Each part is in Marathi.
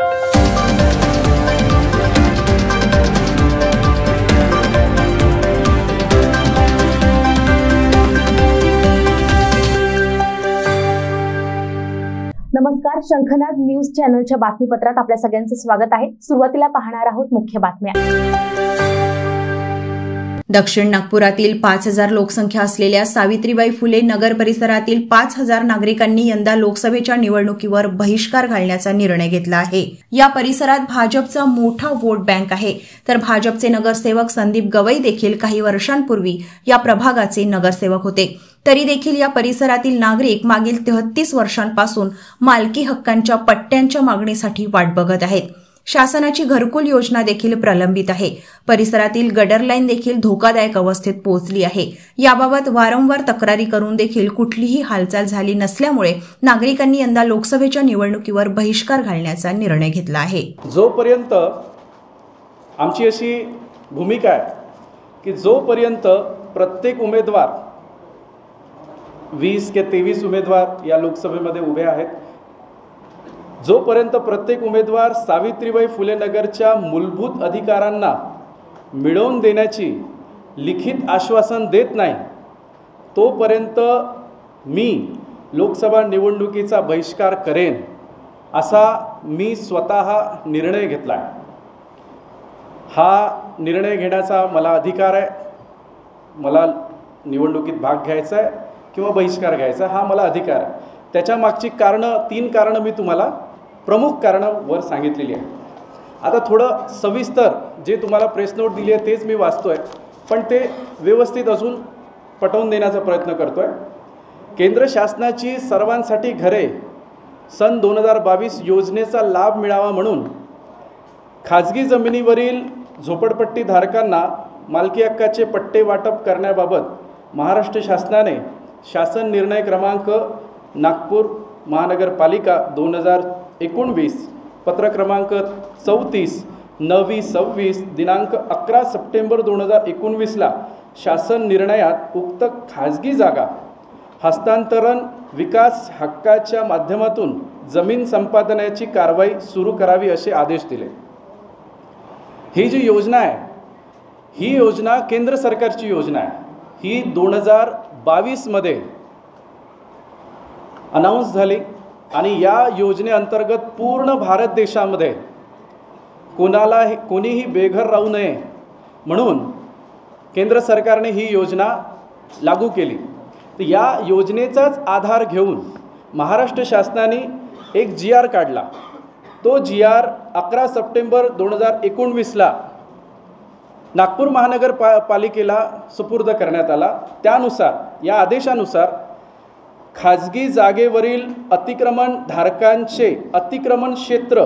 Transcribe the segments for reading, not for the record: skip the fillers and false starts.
नमस्कार, शंखनाद न्यूज चॅनलच्या बातमीपत्रात आपल्या सगळ्यांचं स्वागत आहे। सुरुवातीला पाहणार आहोत मुख्य बातम्या। दक्षिण नागपुरातील 5000 लोकसंख्या असलेल्या सावित्रीबाई फुले नगर परिसरातील 5000 नागरिकांनी यंदा लोकसभेच्या निवडणुकीवर बहिष्कार घालण्याचा निर्णय घेतला आहे। या परिसरात भाजपचा मोठा वोट बँक आहे, तर भाजपचे नगरसेवक संदीप गवई देखील काही वर्षांपूर्वी या प्रभागाचे नगरसेवक होते। तरी देखील या परिसरातील नागरिक मागील 33 वर्षांपासून मालकी हक्कांच्या पट्ट्यांच्या मागणीसाठी वाट बघत आहेत। शासनाची घरकुल योजना देखील प्रलंबित आहे। परिसरातील गटर लाईन देखील धोकादायक अवस्थेत पोहोचली आहे। याबाबत वारंवार तक्रारी करून देखील कुठलीही हालचाल झाली नसल्यामुळे नागरिकांनी यंदा लोकसभेच्या निवडणुकीवर बहिष्कार घालण्याचा निर्णय घेतला आहे। जोपर्यंत आमची अशी भूमिका आहे की जोपर्यंत प्रत्येक उमेदवार 20 के 23 उमेदवार या लोकसभेमध्ये उभे आहेत, जोपर्यंत प्रत्येक उमेदवार सावित्रीबाई फुले नगरच्या मूलभूत अधिकारांना मिळवून देण्याची लिखित आश्वासन देत नाही, तोपर्यंत मी लोकसभा निवडणुकीचा बहिष्कार करेन असा मी स्वतः निर्णय घेतला आहे। हा निर्णय घेण्याचा मला अधिकार आहे। मला निवडणुकीत भाग घ्यायचा आहे किंवा बहिष्कार घ्यायचा हा मला अधिकार आहे। त्याच्या मागची तीन कारणं मी तुम्हाला प्रमुख कारणं वर सांगितलेली आहे। आता थोडं सविस्तर जे तुम्हाला प्रेस नोट दिली आहे तेच मी वाचतोय, पण ते व्यवस्थित अजून पटवून देण्याचा प्रयत्न करतोय। केंद्र शासनाची सर्वांसाठी घरे सन 2022 योजनेचा लाभ मिळावा म्हणून खाजगी जमिनीवरील झोपडपट्टी धारकांना मालकी हक्काचे पट्टे वाटप करण्याबाबत महाराष्ट्र शासनाने शासन निर्णय क्रमांक नागपूर महानगरपालिका 2019 पत्र क्रमांक 34/9/26 दिनांक 11 सप्टेंबर 2019 ला शासन निर्णयात उक्त खाजगी जागा हस्तांतरण विकास हक्काच्या माध्यमातून जमीन संपादनाची कारवाई सुरू करावी असे आदेश दिले। ही जी योजना आहे ही योजना केंद्र सरकारची योजना आहे। ही 2022 मध्ये अनाउन्स झाली आणि या योजनेअंतर्गत पूर्ण भारत देशामध्ये कोणीही बेघर राहू नये म्हणून केंद्र सरकारने ही योजना लागू केली। तर या योजनेचाच आधार घेऊन महाराष्ट्र शासनाने एक GR काढला। तो GR 11 सप्टेंबर 2019 ला नागपूर महानगरपालिकेला सुपूर्द करण्यात आला। त्यानुसार या आदेशानुसार खाजगी जागेवरील अतिक्रमण धारकांचे अतिक्रमण क्षेत्र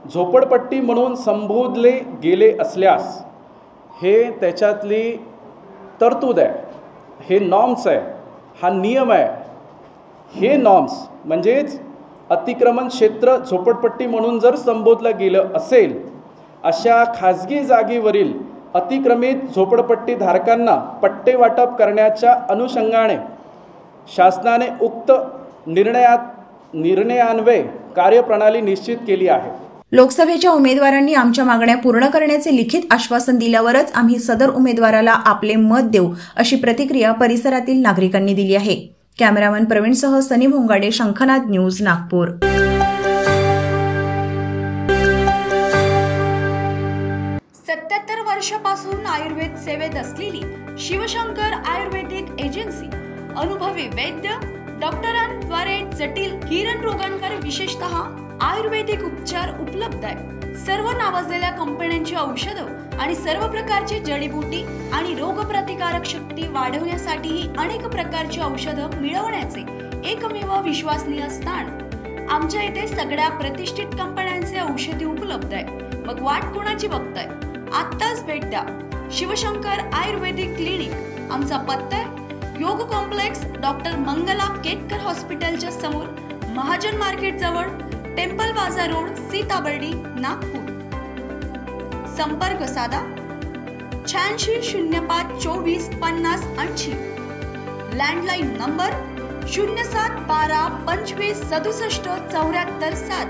झोपडपट्टी म्हणून संबोधले गेले असल्यास हे त्याच्यातली तरतूद आहे, हे नॉर्म्स आहे, हा नियम आहे। हे नॉर्म्स म्हणजेच अतिक्रमण क्षेत्र झोपडपट्टी म्हणून जर संबोधलं गेलं असेल अशा खाजगी जागेवरील अतिक्रमित झोपडपट्टी धारकांना पट्टे वाटप करण्याच्या अनुषंगाने शासनाने उक्त निर्णयान्वये कार्यप्रणाली निश्चित केली आहे। लोकसभेच्या उमेदवारांनी आमच्या मागण्या पूर्ण करण्याचे लिखित आश्वासन दिल्यावरच आम्ही सदर उमेदवाराला आपले मत देऊ अशी प्रतिक्रिया परिसरातील नागरिकांनी दिली आहे। कॅमेरामन प्रवीणसह सनी भोंगाडे, शंखनाद न्यूज, नागपूर। 77 वर्षापासून आयुर्वेद सेवेत असलेली शिवशंकर आयुर्वेदिक एजन्सी अनुभवी वैद्य डॉक्टरांद्वारे जटिल किरण रोगांवर विशेषतः आयुर्वेदिक उपचार उपलब्ध आहे। सर्व नावाजलेल्या कंपन्यांची औषधं आणि सर्व प्रकारची जडीबुटी आणि रोगप्रतिकारक शक्ती वाढवण्यासाठीही अनेक प्रकारची औषधं मिळवण्याचे एकमेव विश्वसनीय स्थान। आमच्या इथे सगळ्या प्रतिष्ठित कंपन्यांचे औषधी उपलब्ध आहे। मग वाट कोणाची बघताय? आत्ताच भेट द्या शिवशंकर आयुर्वेदिक क्लिनिक। आमचा पत्ता आहे योग कॉम्प्लेक्स डॉक्टर मंगला केतकर हॉस्पिटलच्या समोर, महाजन मार्केट जवळ, टेम्पल बाजार रोड, सीताबर्डी, नागपूर। संपर्क साधा 8605 24 50 80। Landline number 0712 25 67 74 7।